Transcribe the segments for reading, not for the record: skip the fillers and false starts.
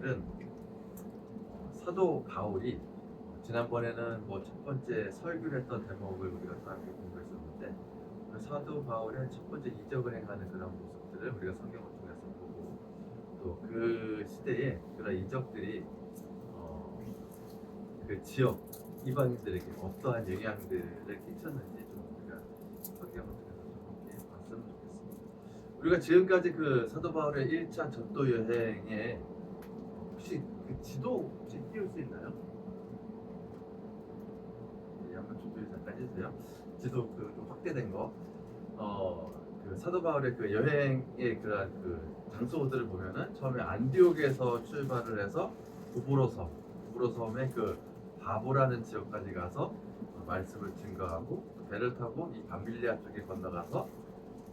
오늘은 사도 바울이 지난번에는 뭐 첫 번째 설교를 했던 대목을 우리가 또 함께 공부했었는데 사도 바울의 첫 번째 이적을 행하는 그런 모습들을 우리가 성경을 통해서 보고 또 그 시대에 그런 이적들이 그 지역 이방인들에게 어떠한 영향들을 끼쳤는지 좀 우리가 성경을 통해서 좀 함께 봤으면 좋겠습니다. 우리가 지금까지 그 사도 바울의 1차 전도 여행에 혹시 그 지도 혹시 띄울 수 있나요? 네, 한번 준비 잠깐 해주세요. 지도 좀 확대된 거. 그 사도 바울의 그 여행의 그런 그 장소들을 보면은 처음에 안디옥에서 출발을 해서 구브로섬의 그 바보라는 지역까지 가서 말씀을 증거하고 배를 타고 이 밤빌리아 쪽에 건너가서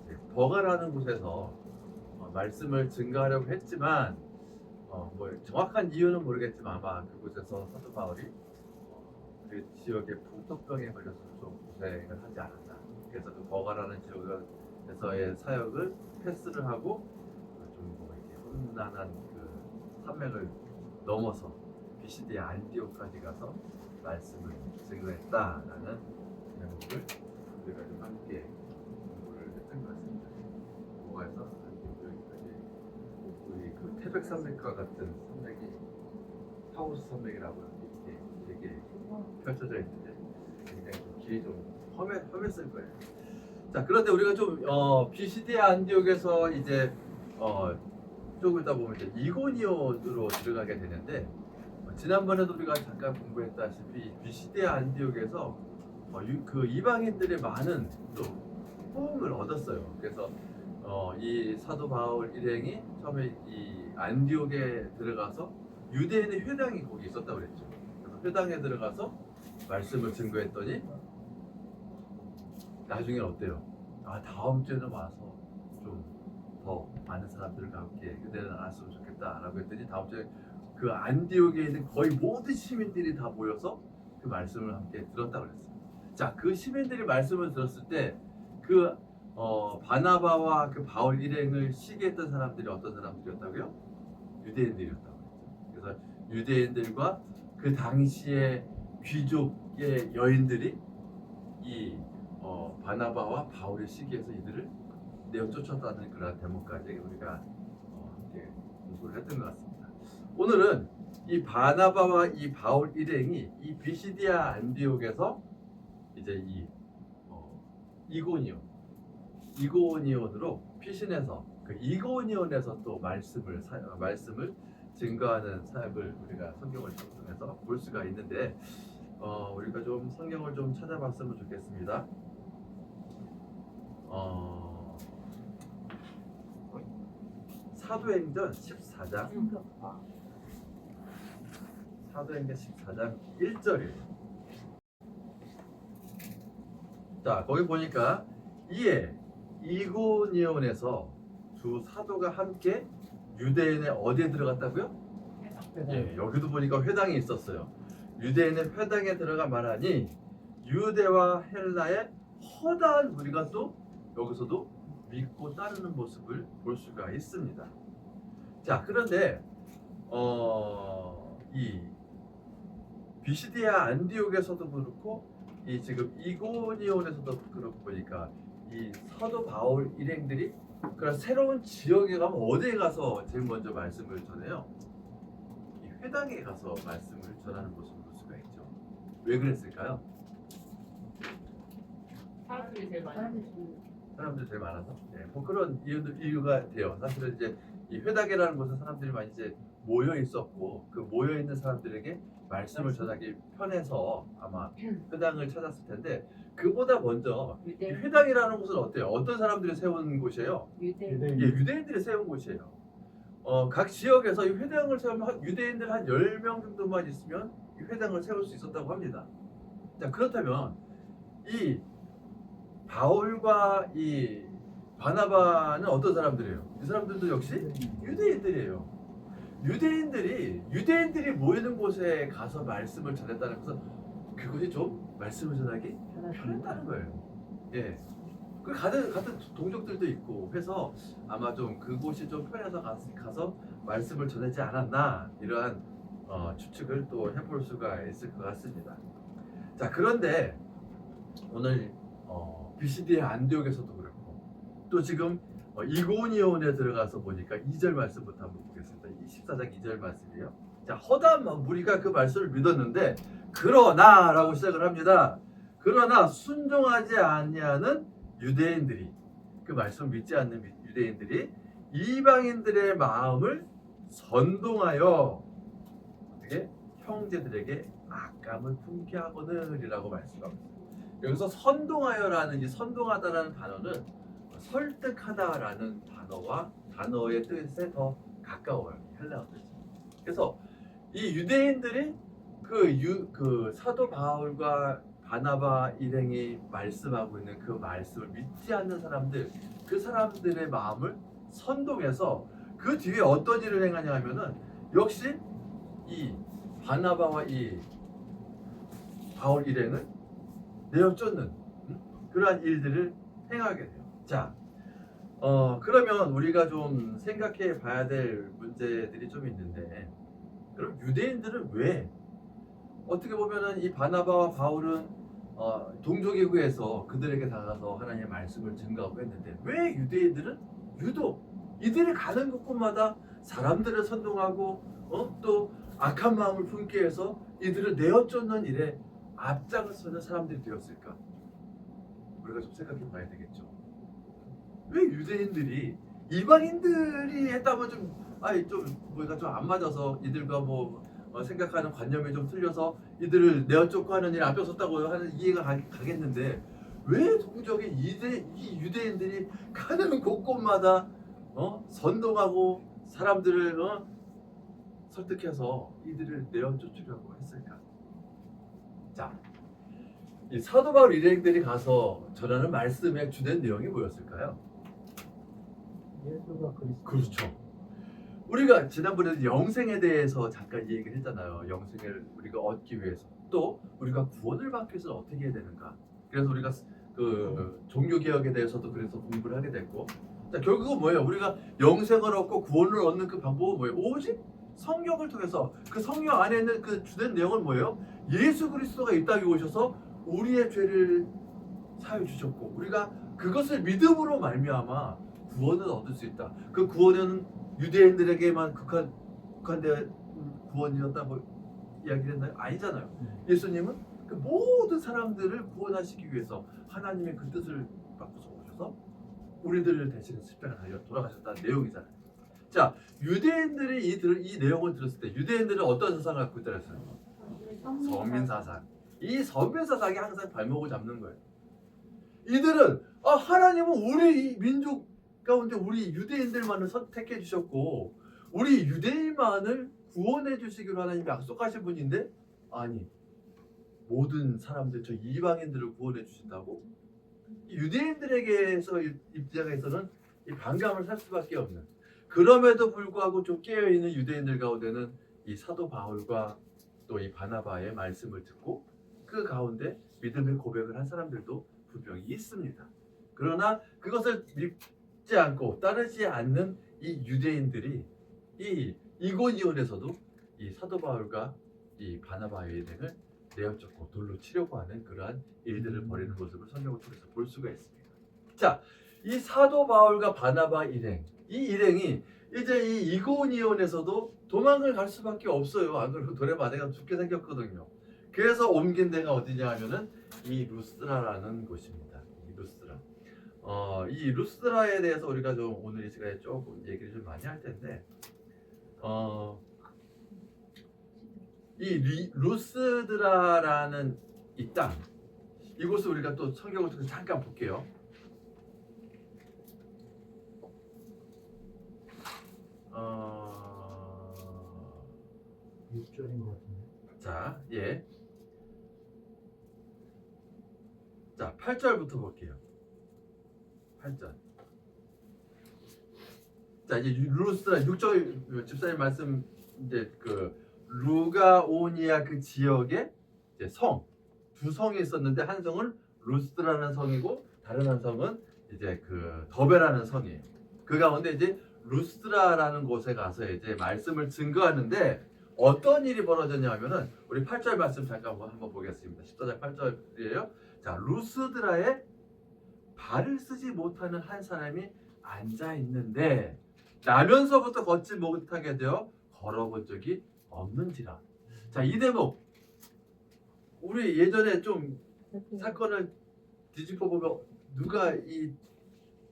이제 버가라는 곳에서 말씀을 증거하려고 했지만 뭐 정확한 이유는 모르겠지만 아마 그곳에서 사도 바울이 그 지역의 풍토병에 걸려서 좀 고생을 하지 않았나. 그래서 그 버가라는 지역에서의 사역을 패스를 하고 좀뭐 이렇게 험난한 그 산맥을 넘어서 비시디아 안디옥까지 가서 말씀을 증거했다라는 제목을 우리가 좀 함께 공부를 했던 것 같습니다. 뭐가에서 안디옥 여기까지 우리 그 태백산맥과 같은 산맥이 타우스 산맥이라고 이렇게 되게 펼쳐져 있는데 굉장히 좀 길이 좀 험했을 거예요. 자, 그런데 우리가 좀 비시디아 안디옥에서 이제 조금 있다 보면 이제 이고니온으로 들어가게 되는데 지난번에도 우리가 잠깐 공부했다시피 비시디아 안디옥에서 그 이방인들의 많은 또 호응을 얻었어요. 그래서 이 사도 바울 일행이 처음에 이 안디옥에 들어가서 유대인의 회당이 거기 있었다고 그랬죠. 그래서 회당에 들어가서 말씀을 증거했더니 나중엔 어때요? 다음 주에는 와서 좀 더 많은 사람들과 함께 은혜를 나눴으면 좋겠다라고 했더니 다음 주에 그 안디옥에 있는 거의 모든 시민들이 다 모여서 그 말씀을 함께 들었다고 그랬어요. 자, 그 시민들이 말씀을 들었을 때 그 바나바와 그 바울 일행을 시기했던 사람들이 어떤 사람들이었다고요? 유대인들이었다고 그랬죠. 그래서 유대인들과 그 당시에 귀족의 여인들이 이 바나바와 바울의 시기에서 이들을 내어 쫓았다는 그런 대목까지 우리가 함께 공부를 했던 것 같습니다. 오늘은 이 바나바와 이 바울 일행이 이 비시디아 안디옥에서 이제 이 이고니온으로 피신해서 그 이고니온에서 또 말씀을 증거하는 사역을 우리가 성경을 통해서 볼 수가 있는데 우리가 좀 성경을 좀 찾아봤으면 좋겠습니다. 사도행전 14장 사도행전 14장 1절이에요. 자, 거기 보니까 이에 이고니온에서 두 사도가 함께 유대인의 어디에 들어갔다고요? 예, 여기도 보니까 회당이 있었어요. 유대인의 회당에 들어가 말하니 유대와 헬라의 허다한 무리가 또 여기서도 믿고 따르는 모습을 볼 수가 있습니다. 자, 그런데 이 비시디아 안디옥에서도 그렇고 이 지금 이고니온에서도 그렇고 보니까 이 사도 바울 일행들이 그런 새로운 지역에 가면 어디에 가서 제일 먼저 말씀을 전해요? 이 회당에 가서 말씀을 전하는 모습을 볼 수가 있죠. 왜 그랬을까요? 사람들이 제일 많이 사람들이 제일 많아서 뭐 그런 이유가 돼요. 사실은 이제 이 회당이라는 곳은 사람들이 많이 이제 모여 있었고 그 모여 있는 사람들에게 말씀을 전하기 편해서 아마 회당을 찾았을 텐데 그보다 먼저 이 회당이라는 곳은 어때요? 어떤 사람들이 세운 곳이에요? 유대인들이 세운 곳이에요. 각 지역에서 이 회당을 세우면 유대인들 한 10명 정도만 있으면 이 회당을 세울 수 있었다고 합니다. 자, 그렇다면 이 바울과 이 바나바는 어떤 사람들이에요? 이 사람들도 역시 유대인들이에요. 유대인들이 모이는 곳에 가서 말씀을 전했다는 것은 그것이 좀 말씀을 전하기 편했다는 거예요. 예. 그 같은 동족들도 있고 해서 아마 좀 그곳이 좀 편해서 가서 말씀을 전하지 않았나 이러한 추측을 또 해볼 수가 있을 것 같습니다. 자, 그런데 오늘 BCD의 안디옥에서도 그렇고 또 지금 이고니온에 들어가서 보니까 2절 말씀부터 한번 보겠습니다. 14장 2절 말씀이에요. 자, 허다한 무리가 그 말씀을 믿었는데 그러나라고 시작을 합니다. 그러나 순종하지 아니하는 유대인들이, 그 말씀을 믿지 않는 유대인들이 이방인들의 마음을 선동하여 어떻게 형제들에게 악감을 품게 하거늘이라고 말씀합니다. 여기서 선동하여라는 이 선동하다라는 단어는 설득하다라는 단어의 뜻에 더 가까워요. 헬라어 뜻이. 그래서 이 유대인들이 그 사도 바울과 바나바 일행이 말씀하고 있는 그 말씀을 믿지 않는 사람들, 그 사람들의 마음을 선동해서 그 뒤에 어떤 일을 행하냐 하면은 역시 이 바나바와 이 바울 일행을 내어쫓는 그러한 일들을 행하게 돼요. 자, 그러면 우리가 좀 생각해 봐야 될 문제들이 좀 있는데, 그럼 유대인들은 왜 어떻게 보면은 이 바나바와 바울은 동족에 의해서 그들에게 다가가서 하나님의 말씀을 증거하고 했는데 왜 유대인들은 유독 이들이 가는 곳곳마다 사람들을 선동하고 또 악한 마음을 품게 해서 이들을 내어쫓는 일에 앞장서는 사람들이 되었을까? 우리가 좀 생각해 봐야 되겠죠. 왜 유대인들이 이방인들이 했다면 좀 뭐가 좀 안 맞아서 이들과 생각하는 관념이 좀 틀려서 이들을 내어쫓고 하는 일에 앞장섰다고 하는 이해가 가겠는데 왜 동족의 이 유대인들이 가는 곳곳마다 선동하고 사람들을 설득해서 이들을 내어쫓으려고 했을까? 자, 이 사도 바울 일행들이 가서 전하는 말씀의 주된 내용이 뭐였을까요? 예수가 그리스도. 그렇죠. 우리가 지난번에 영생에 대해서 잠깐 얘기를 했잖아요. 영생을 우리가 얻기 위해서 또 우리가 구원을 받기 위해서 어떻게 해야 되는가. 그래서 우리가 그 종교개혁에 대해서도 그래서 공부를 하게 됐고, 자, 결국은 뭐예요? 우리가 영생을 얻고 구원을 얻는 그 방법은 뭐예요? 오직 성경을 통해서 그 성경 안에 있는 그 주된 내용은 뭐예요? 예수 그리스도가 이 땅에 오셔서 우리의 죄를 사해 주셨고 우리가 그것을 믿음으로 말미암아 구원을 얻을 수 있다. 그 구원은 유대인들에게만 국한된 구원이었다고 이야기를 했나요? 아니잖아요. 예수님은 그 모든 사람들을 구원하시기 위해서 하나님의 그 뜻을 바꾸서 오셔서 우리들을 대신해 십자가 달려 돌아가셨다는 내용이잖아요. 자, 유대인들이 이 내용을 들었을 때 유대인들은 어떤 사상을 갖고 있다고 했어요? 선민사상. 이 선민사상이 항상 발목을 잡는 거예요. 이들은 하나님은 우리 민족 가운데 우리 유대인들만을 선택해 주셨고 우리 유대인만을 구원해 주시기로 하나님이 약속하신 분인데 아니 모든 사람들 저 이방인들을 구원해 주신다고? 유대인들에게서 입장에서는 이 반감을 살 수밖에 없는, 그럼에도 불구하고 좀 깨어있는 유대인들 가운데는 이 사도 바울과 또 이 바나바의 말씀을 듣고 그 가운데 믿음의 고백을 한 사람들도 분명히 있습니다. 그러나 그것을 믿지 않고 따르지 않는 이 유대인들이 이 이고니온에서도 이 사도 바울과 이 바나바의 일행을 내어쫓고 돌로 치려고 하는 그러한 일들을 벌이는 모습을 성경을 통해서 볼 수가 있습니다. 자, 이 사도 바울과 바나바 일행, 이 일행이 이제 이 이고니온에서도 도망을 갈 수밖에 없어요. 안 그러면 돌에 맞아가 죽게 생겼거든요. 그래서 옮긴 데가 어디냐 하면은 이 루스드라라는 곳입니다. 이 루스드라. 이 루스드라에 대해서 우리가 좀 오늘 이 시간에 조금 얘기를 좀 많이 할 텐데, 이 루스드라라는 이 땅, 이곳을 우리가 또 성경을 통해서 잠깐 볼게요. 6절인 것 같은데. 자, 예. 자, 8절부터 볼게요. 8절. 자, 이제 루스드라 6절 집사님 말씀 이제 그 루가오니아 그 지역에 이제 두 성이 있었는데 한 성은 루스드라는 성이고 다른 한 성은 이제 그 더베라는 성이에요. 그 가운데 이제 루스드라라는 곳에 가서 이제 말씀을 증거하는데 어떤 일이 벌어졌냐면은 우리 8절 말씀 잠깐 한번 보겠습니다. 14장 8절이에요. 자, 루스드라에 발을 쓰지 못하는 한 사람이 앉아 있는데 나면서부터 걷지 못하게 되어 걸어본 적이 없는지라. 자, 이 대목 우리 예전에 좀 사건을 뒤집어 보면 누가 이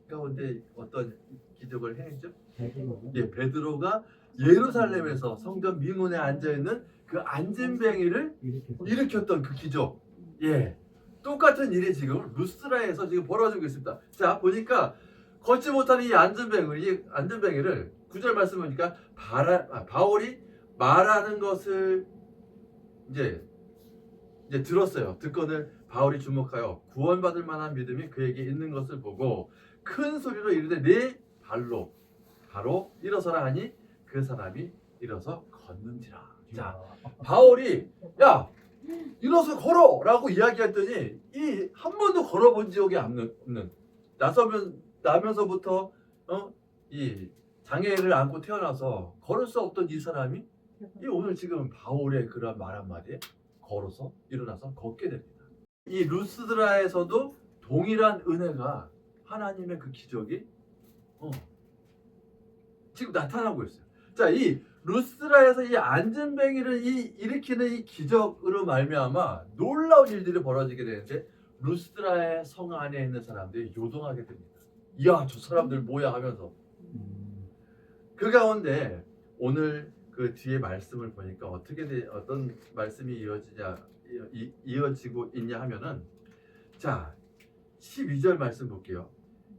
가운데 어떤 기적을 행했죠? 예, 베드로가 예루살렘에서 성전 미문에 앉아 있는 그 안진뱅이를 일으켰던 그 기적. 예, 똑같은 일이 지금 루스트라에서 지금 벌어지고 있습니다. 자, 보니까 걷지 못하는 이 안진뱅이를 9절 말씀 보니까 바울이 말하는 것을 이제 들었어요. 듣거늘 바울이 주목하여 구원받을 만한 믿음이 그에게 있는 것을 보고 큰 소리로 이르되 네 발로 바로 일어서라 하니 그 사람이 일어서 걷는지라. 자, 바울이 야 일어서 걸어라고 이야기했더니 이 한 번도 걸어본 적이 없는 나면서부터 이 장애를 안고 태어나서 걸을 수 없던 이 사람이 이 오늘 지금 바울의 그런 말 한마디에 걸어서 일어나서 걷게 됩니다. 이 루스드라에서도 동일한 은혜가 하나님의 그 기적이 지금 나타나고 있어요. 자, 이 루스드라에서 이 안진뱅이를 일으키는 이 기적으로 말미암아 놀라운 일들이 벌어지게 되는데 루스드라의 성 안에 있는 사람들이 요동하게 됩니다. 이야, 저 사람들 뭐야 하면서 그 가운데 오늘 그 뒤에 말씀을 보니까 어떤 말씀이 이어지고 있냐 하면은 자 12절 말씀 볼게요.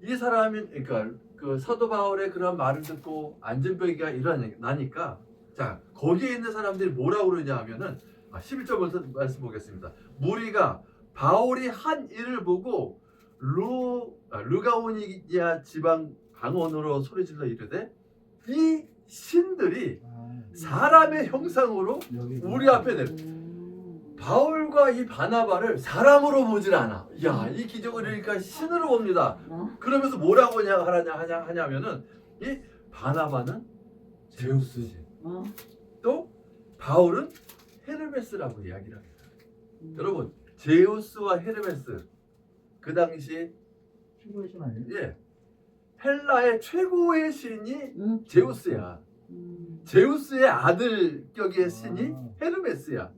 이 사람이 그러니까 그 사도 바울의 그런 말을 듣고 안진뱅이가 일어나니까 자 거기에 있는 사람들이 뭐라고 그러냐 하면은 11절 말씀 보겠습니다. 무리가 바울이 한 일을 보고 루가오니아 지방 방언으로 소리질러 이르되 이 신들이 사람의 형상으로 우리 앞에 내 바울과 이 바나바를 사람으로 보질 않아. 야, 이 기적을 이러니까 신으로 봅니다. 그러면서 뭐라고 하냐면은 이 바나바는 제우스지. 또 바울은 헤르메스라고 이야기를 합니다. 여러분, 제우스와 헤르메스 그 당시 최고의 신 아니에요? 예, 헬라의 최고의 신이 제우스야. 제우스의 아들격의 신이 헤르메스야.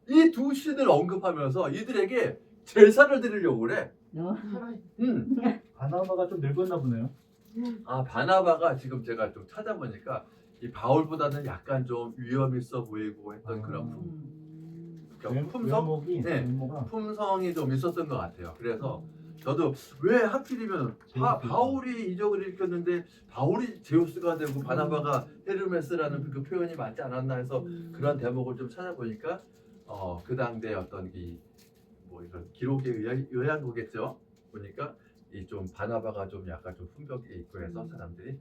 이 두 신을 언급하면서 이들에게 제사를 드리려고 그래. 바나바가 좀 늙었나 보네요. 바나바가 지금 제가 좀 찾아보니까 이 바울보다는 약간 좀 위험 있어 보이고 했던 그런 품성이 좀 있었던 것 같아요. 그래서 저도 왜 하필이면 바울이 이적을 일으켰는데 바울이 제우스가 되고 바나바가 헤르메스라는 그 표현이 맞지 않았나 해서 그런 대목을 좀 찾아보니까 그 당대 어떤 뭐 이런 기록에 의한 거겠죠. 보니까 이 좀 바나바가 좀 약간 좀 훈벽이 있고 해서 사람들이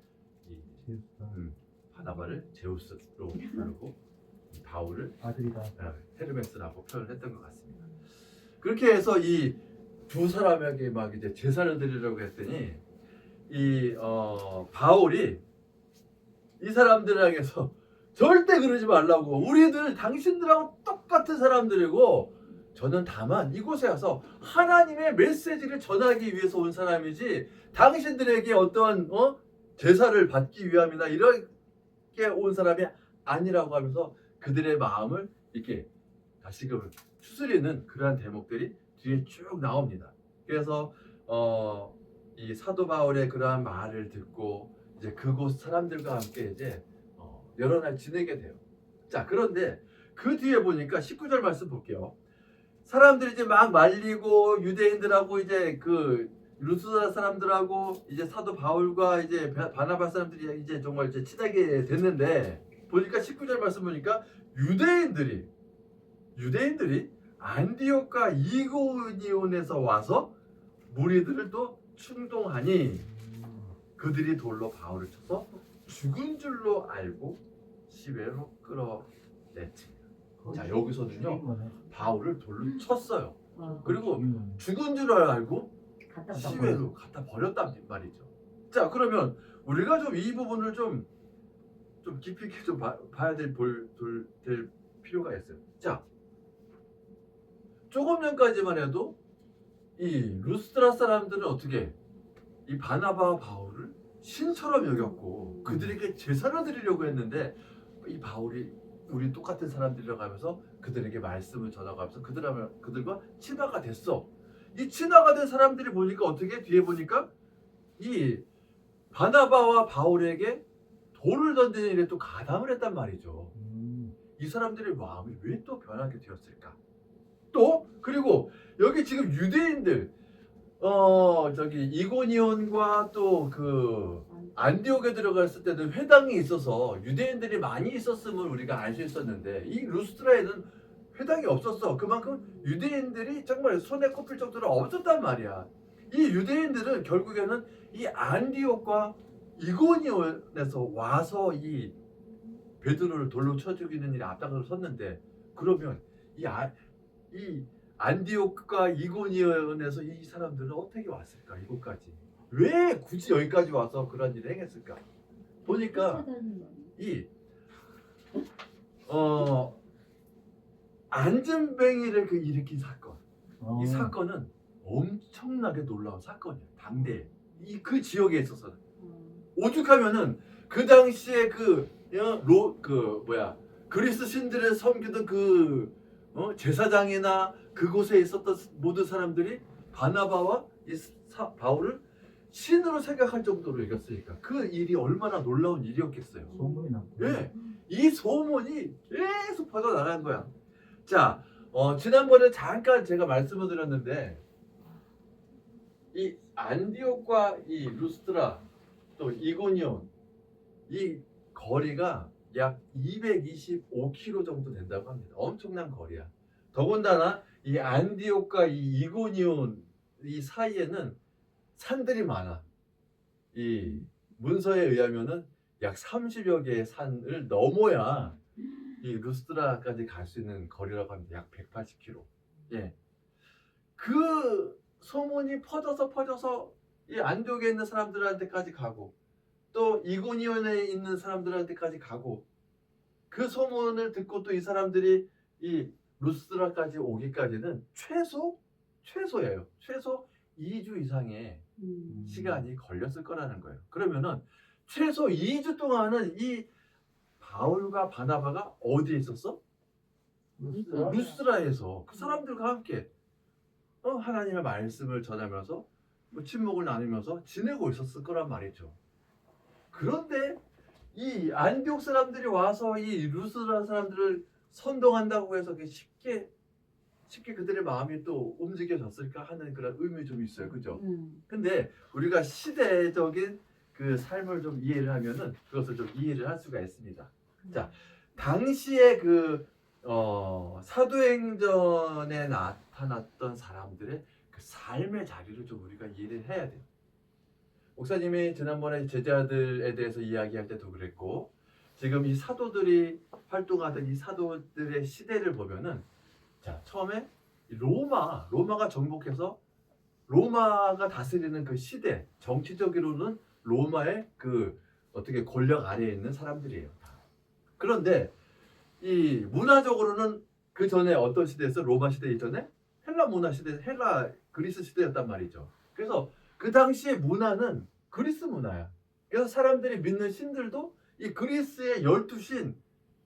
이 바나바를 제우스로 부르고 바울을 아들이다 헤르메스라고 표현했던 것 같습니다. 그렇게 해서 이 두 사람에게 막 이제 제사를 드리려고 했더니 이 바울이 이 사람들을 향해서 절대 그러지 말라고, 우리들 당신들하고 똑같은 사람들이고 저는 다만 이곳에 와서 하나님의 메시지를 전하기 위해서 온 사람이지 당신들에게 어떤 제사를 받기 위함이나 이렇게 온 사람이 아니라고 하면서 그들의 마음을 이렇게 다시금 추스리는 그러한 대목들이 뒤에 쭉 나옵니다. 그래서 이 사도 바울의 그러한 말을 듣고 이제 그곳 사람들과 함께 이제 여러 날 지내게 돼요. 자, 그런데 그 뒤에 보니까 19절 말씀 볼게요. 사람들이 이제 막 말리고 유대인들하고 이제 그 루스드라 사람들하고 이제 사도 바울과 이제 바나바 사람들이 이제 정말 이제 친하게 됐는데 보니까 19절 말씀 보니까 유대인들이 안디옥과 이고니온에서 와서 무리들을 또 충동하니 그들이 돌로 바울을 쳐서 죽은 줄로 알고 시외로 끌어냈지. 자, 여기서는요 바울을 돌로 쳤어요. 그리고 죽은 줄 알고 갖다 시외로 갖다 버렸단 말이죠. 자, 그러면 우리가 좀 이 부분을 좀 깊이 있게 좀 봐야 될 필요가 있어요. 자, 조금 전까지만 해도 이 루스드라 사람들은 어떻게 이 바나바와 바울을 신처럼 여겼고 그들에게 제사를 드리려고 했는데 이 바울이 우리 똑같은 사람들이라고 하면서 그들에게 말씀을 전하가면서 그들과 친화가 됐어. 이 친화가 된 사람들이 보니까 어떻게 뒤에 보니까 이 바나바와 바울에게 돌을 던지는 일에 또 가담을 했단 말이죠. 이 사람들의 마음이 왜 또 변하게 되었을까? 또 그리고 여기 지금 유대인들 저기 이고니온과 또 그 안디옥에 들어갔을 때는 회당이 있어서 유대인들이 많이 있었음을 우리가 알 수 있었는데 이 루스트라에는 회당이 없었어. 그만큼 유대인들이 정말 손에 꼽힐 정도로 없었단 말이야. 이 유대인들은 결국에는 이 안디옥과 이고니온에서 와서 이 베드로를 돌로 쳐 죽이는 일에 앞장서 섰는데 그러면 이 안디옥과 이고니온에서 이 사람들은 어떻게 왔을까? 이곳까지 왜 굳이 여기까지 와서 그런 일을 행했을까? 보니까 이 안전뱅이를 일으킨 사건, 이 사건은 엄청나게 놀라운 사건이에요. 당대에 그 지역에 있어서는 오죽하면은 그 당시에 그리스 신들을 섬기던 제사장이나 그곳에 있었던 모든 사람들이 바나바와 바울을 신으로 생각할 정도로 이겼으니까 그 일이 얼마나 놀라운 일이었겠어요. 소문이 났고. 예, 이 소문이 계속 퍼져나간 거야. 자, 지난번에 잠깐 제가 말씀을 드렸는데 이 안디옥과 이 루스트라 또 이고니온 이 거리가 약 225km 정도 된다고 합니다. 엄청난 거리야. 더군다나 이 안디옥과 이 이고니온 이 사이에는 산들이 많아. 이 문서에 의하면은 약 30여 개의 산을 넘어야 이 루스트라까지 갈 수 있는 거리라고 합니다. 약 180km. 예. 그 소문이 퍼져서 이 안디옥에 있는 사람들한테까지 가고 또 이고니온에 있는 사람들한테까지 가고 그 소문을 듣고 또 이 사람들이 이 루스트라까지 오기까지는 최소예요. 최소 2주 이상의 시간이 걸렸을 거라는 거예요. 그러면은 최소 2주 동안은 이 바울과 바나바가 어디에 있었어? 루스트라에서 그 사람들과 함께 하나님의 말씀을 전하면서 친목을 나누면서 지내고 있었을 거란 말이죠. 그런데 이 안디옥 사람들이 와서 이 루스트라 사람들을 선동한다고 해서 쉽게 그들의 마음이 또 움직여졌을까 하는 그런 의미 좀 있어요. 그죠? 근데 우리가 시대적인 그 삶을 좀 이해를 하면은 그것을 좀 이해를 할 수가 있습니다. 자, 당시에 사도행전에 나타났던 사람들의 그 삶의 자리를 좀 우리가 이해를 해야 돼요. 목사님이 지난번에 제자들에 대해서 이야기할 때도 그랬고 지금 이 사도들이 활동하던 이 사도들의 시대를 보면은 자, 처음에 로마가 정복해서 로마가 다스리는 그 시대, 정치적으로는 로마의 어떻게 권력 아래에 있는 사람들이에요. 그런데 이 문화적으로는 그 전에 어떤 시대였어? 로마 시대 이전에 헬라 문화 시대, 헬라 그리스 시대였단 말이죠. 그래서 그 당시의 문화는 그리스 문화야. 그래서 사람들이 믿는 신들도 이 그리스의 12신,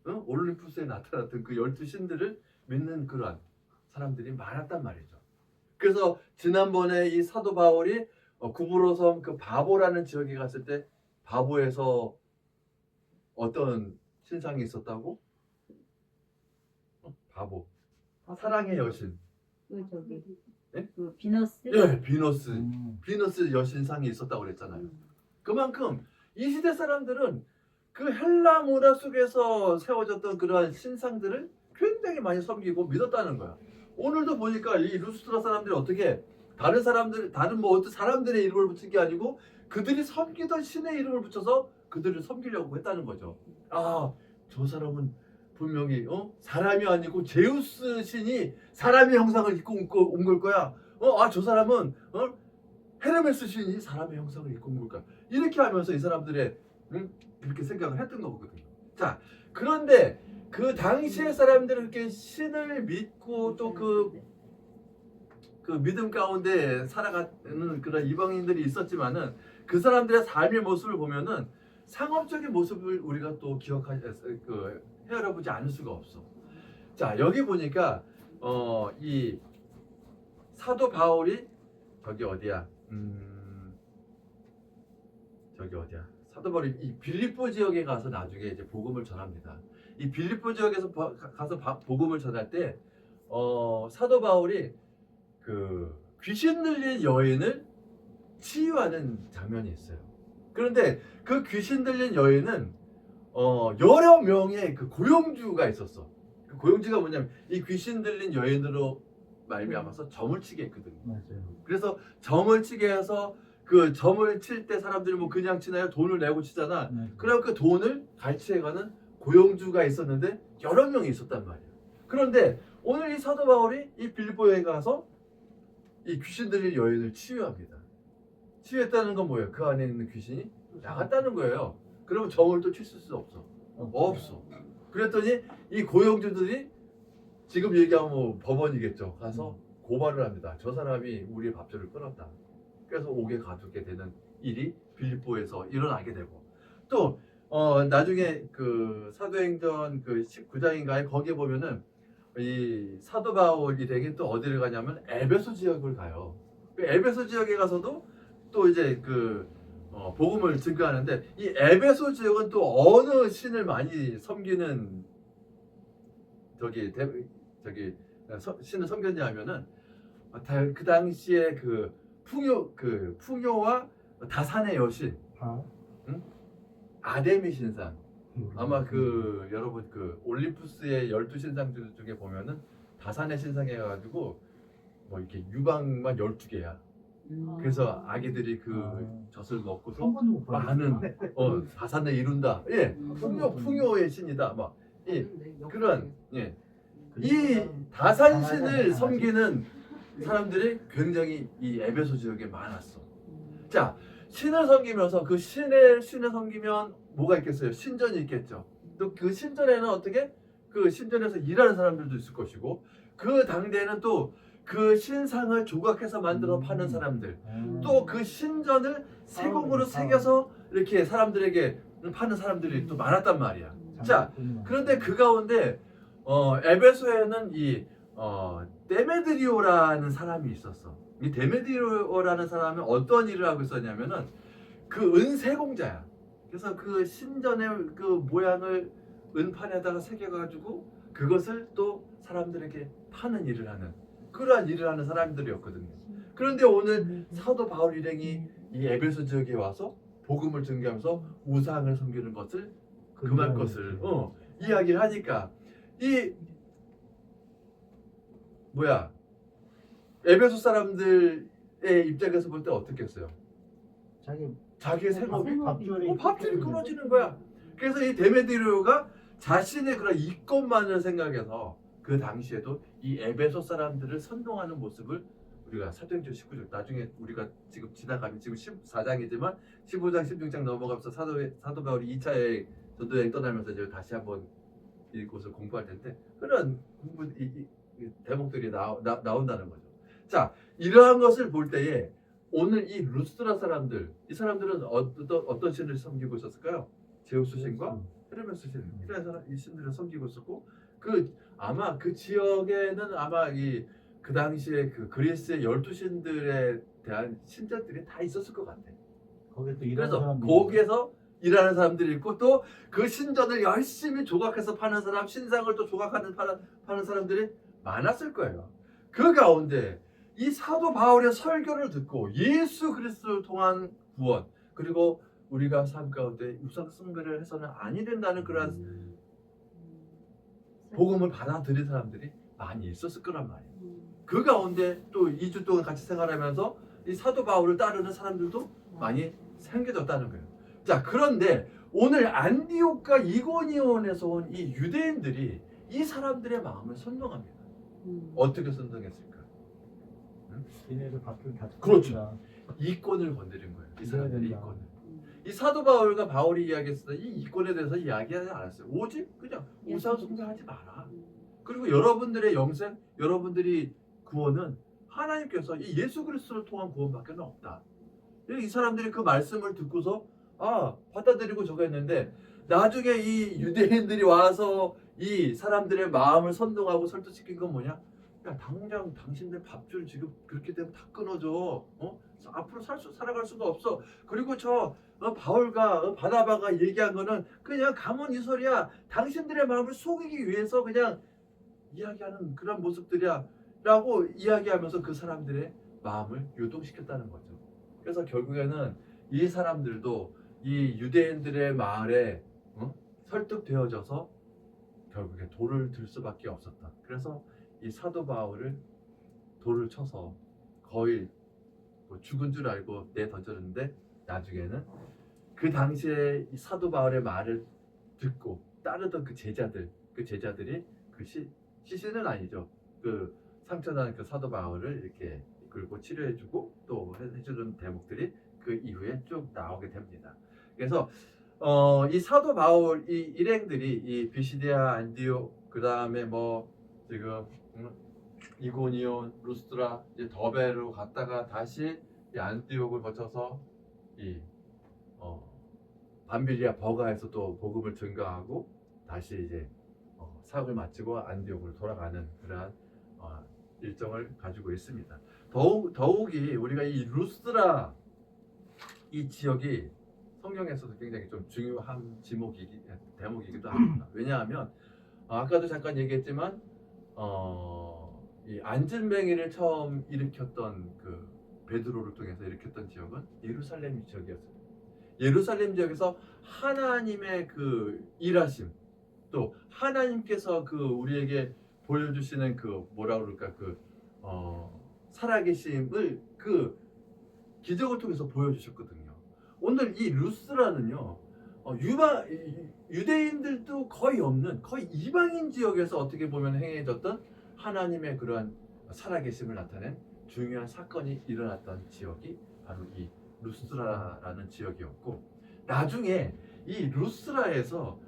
올림푸스에 나타났던 그 12신들을 믿는 그러한 사람들이 많았단 말이죠. 그래서 지난번에 이 사도 바울이 구브로섬 그 바보라는 지역에 갔을 때 바보에서 어떤 신상이 있었다고? 바보. 사랑의 여신. 네? 비너스? 예, 비너스 여신상이 있었다고 그랬잖아요. 그만큼 이 시대 사람들은 그 헬라 문화 속에서 세워졌던 그러한 신상들을 굉장히 많이 섬기고 믿었다는 거야. 오늘도 보니까 이 루스트라 사람들이 어떻게 다른 어떤 사람들의 이름을 붙인 게 아니고 그들이 섬기던 신의 이름을 붙여서 그들을 섬기려고 했다는 거죠. 아, 저 사람은 분명히 사람이 아니고 제우스 신이 사람의 형상을 입고 온 걸 거야. 저 사람은 헤르메스 신이 사람의 형상을 입고 온 걸까? 이렇게 하면서 이 사람들의 그렇게 생각을 했던 거거든요. 자, 그런데 그 당시의 사람들은 이렇게 신을 믿고 또 그 믿음 가운데 살아가는 그런 이방인들이 있었지만은 그 사람들의 삶의 모습을 보면은 상업적인 모습을 우리가 또 헤아려 보지 않을 수가 없어. 자, 여기 보니까 이 사도 바울이 저기 어디야? 저기 어디야? 사도 바울이 이 빌립보 지역에 가서 나중에 이제 복음을 전합니다. 이 빌립보 지역에서 가서 복음을 전할 때 사도 바울이 그 귀신 들린 여인을 치유하는 장면이 있어요. 그런데 그 귀신 들린 여인은 여러 명의 그 고용주가 있었어. 그 고용주가 뭐냐면 이 귀신 들린 여인으로 말미암아서 점을 치게 했거든요. 맞아요. 그래서 점을 치게 해서 그 점을 칠 때 사람들이 뭐 그냥 치나요? 돈을 내고 치잖아. 그럼 그 돈을 갈취해가는 고용주가 있었는데 여러 명이 있었단 말이야. 그런데 오늘 이 사도 바울이 이 빌립보에 가서 이 귀신 들린 여인을 치유합니다. 치유했다는 건 뭐예요? 그 안에 있는 귀신이 나갔다는 거예요. 그러면 점을 또 칠 수 없어. 없어. 그랬더니 이 고용주들이 지금 얘기하면 뭐 법원이겠죠. 가서 고발을 합니다. 저 사람이 우리의 밥줄을 끊었다. 그래서 옥에 가두게 되는 일이 빌립보에서 일어나게 되고 또 나중에 그 사도행전 그 19장인가에 거기에 보면은 이 사도 바울 일행이 또 어디를 가냐면 에베소 지역을 가요. 그 에베소 지역에 가서도 또 이제 그 복음을 증거하는데 이 에베소 지역은 또 어느 신을 많이 섬기는 신을 섬겼냐 하면은 그 당시에 그 풍요와 다산의 여신 아데미 신상 아마 그 여러분 그 올림푸스의 12신상 중에 보면은 다산의 신상에 가지고 뭐 이렇게 유방만 12개야. 그래서 아기들이 그 젖을 먹고서 많은 다산을 이룬다. 예, 풍요의 신이다. 막 그런 이 다산신을 섬기는 사람들이 굉장히 이 에베소 지역에 많았어. 자, 신을 섬기면서 그 신을 섬기면 뭐가 있겠어요? 신전이 있겠죠. 또 그 신전에는 어떻게 그 신전에서 일하는 사람들도 있을 것이고 그 당대에는 또 그 신상을 조각해서 만들어 파는 사람들 또 그 신전을 세공으로 새겨서 이렇게 사람들에게 파는 사람들이 또 많았단 말이야. 자, 그런데 그 가운데 에베소에는 이 데메드리오라는 사람이 있었어. 이 데메드리오라는 사람은 어떤 일을 하고 있었냐면은 그 은세공자야. 그래서 그 신전의 그 모양을 은판에다가 새겨가지고 그것을 또 사람들에게 파는 일을 하는 그러한 일을 하는 사람들이었거든요. 그런데 오늘 사도 바울 일행이 이 에베소 지역에 와서 복음을 증거하면서 우상을 섬기는 것을 금할 것을 이야기를 하니까 이 에베소 사람들의 입장에서 볼 때 어떻겠어요? 자기의 생업이 밥줄이 끊어지는 거야. 그래서 이 데메드리오가 자신의 그런 이것만을 생각해서 그 당시에도 이 에베소 사람들을 선동하는 모습을 우리가 사도행전 19장 나중에 우리가 지금 지나가면 지금 14장이지만 15장 16장 넘어가면서 사도 바울이 2차 전도여행 떠나면서 이제 다시 한번 이곳을 공부할 텐데 그런 공부 이 대목들이 나온다는 거죠. 자, 이러한 것을 볼 때에 오늘 이 루스드라 사람들 이 사람들은 어떤 신을 섬기고 있었을까요? 제우스 신과 헤르메스 신 이런 이 신들을 섬기고 있었고 아마 그 지역에는 아마 그 당시에 그 그리스의 12신들에 대한 신전들이 다 있었을 것 같아. 그래서 거기에서 일하는 사람들이 있고 또 그 신전을 열심히 조각해서 파는 사람, 신상을 또 조각하는 파는 사람들이 많았을 거예요. 그 가운데 이 사도 바울의 설교를 듣고 예수 그리스도를 통한 구원 그리고 우리가 삶 가운데 우상 숭배를 해서는 아니 된다는 그런 복음을 받아들인 사람들이 많이 있었을 거란 말이에요. 그 가운데 또 2주 동안 같이 생활하면서 이 사도 바울을 따르는 사람들도 많이 생겨졌다는 거예요. 자, 그런데 오늘 안디옥과 이고니온에서 온 이 유대인들이 이 사람들의 마음을 선동합니다. 어떻게 선동했을까? 얘네들 밥줄 다 그렇죠. 이권을 건드린 거예요. 이 이겨야 사람들이 된다. 이권을. 이 사도 바울과 바울이 이야기했을 때 이 이권에 대해서 이야기하지 않았어요. 오직 그냥 우상숭배하지 마라. 그리고 여러분들의 영생, 여러분들이 구원은 하나님께서 이 예수 그리스도를 통한 구원밖에 없다. 이 사람들이 그 말씀을 듣고서 받아들이고 저거 했는데 나중에 이 유대인들이 와서 이 사람들의 마음을 선동하고 설득시킨 건 뭐냐? 야, 당장 당신들 밥줄 지금 그렇게 되면 다 끊어져. 앞으로 살아갈 수가 없어. 그리고 바울과 바나바가 얘기한 거는 그냥 가문이설이야. 당신들의 마음을 속이기 위해서 그냥 이야기하는 그런 모습들이야. 라고 이야기하면서 그 사람들의 마음을 요동시켰다는 거죠. 그래서 결국에는 이 사람들도 이 유대인들의 말에 설득되어져서 결국에 돌을 들 수밖에 없었다. 그래서 이 사도 바울을 돌을 쳐서 거의 죽은 줄 알고 내던졌는데 나중에는 그 당시에 이 사도 바울의 말을 듣고 따르던 그 제자들이 그 시신은 아니죠. 그 상처난 그 사도 바울을 이렇게 이끌고 치료해주고 또 해주는 대목들이 그 이후에 쭉 나오게 됩니다. 그래서 이 사도 바울 이 일행들이 이 비시디아, 안디옥, 그 다음에 뭐 지금 이고니온, 루스드라, 이제 더베로 갔다가 다시 이 안디옥을 거쳐서 이 밤빌리아 버가에서 또 복음을 증거하고 다시 이제 사역을 마치고 안디옥으로 돌아가는 그러한 일정을 가지고 있습니다. 더욱이 우리가 이 루스드라 이 지역이 성경에서도 굉장히 좀 중요한 대목이기도 합니다. 왜냐하면 아까도 잠깐 얘기했지만 이 안진뱅이를 처음 일으켰던 그 베드로를 통해서 일으켰던 지역은 예루살렘 지역이었어요. 예루살렘 지역에서 하나님의 그 일하심, 또 하나님께서 그 우리에게 보여주시는 그 뭐라 그럴까 그 살아계심을 그 기적을 통해서 보여주셨거든요. 오늘 이 루스라는요, 유대인들도 거의 없는 거의 이방인 지역에서 어떻게 보면 행해졌던 하나님의 그러한 살아계심을 나타낸 중요한 사건이 일어났던 지역이 바로 이 루스라라는 지역이었고, 나중에 이 루스라에서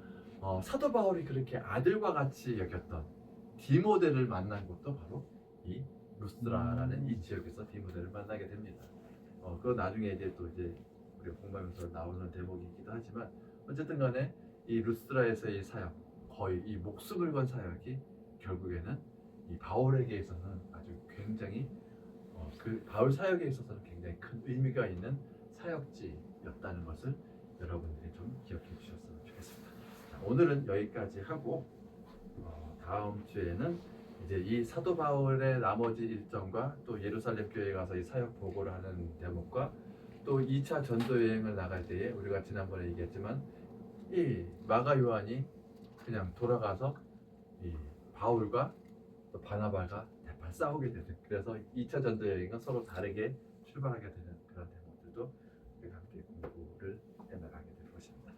사도 바울이 그렇게 아들과 같이 여겼던 디모데를 만난 곳도 바로 이 루스라라는 이 지역에서 디모데를 만나게 됩니다. 그 나중에 이제 우리가 공부하면서 나오는 대목이기도 하지만 어쨌든 간에 이 루스드라에서의 사역, 거의 이 목숨을 건 사역이 결국에는 이 바울에게 있어서는 아주 굉장히 그 바울 사역에 있어서는 굉장히 큰 의미가 있는 사역지였다는 것을 여러분들이 좀 기억해 주셨으면 좋겠습니다. 자, 오늘은 여기까지 하고 다음 주에는 이제 이 사도 바울의 나머지 일정과 또 예루살렘 교회에 가서 이 사역 보고를 하는 대목과 또 2차 전도 여행을 나갈 때에 우리가 지난번에 얘기했지만 이 마가 요한이 그냥 돌아가서 이 바울과 또 바나바가 대판 싸우게 되는, 그래서 2차 전도 여행은 서로 다르게 출발하게 되는 그런 대목들도 우리가 함께 공부를 해나가게 될 것입니다.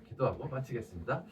기도하고 마치겠습니다.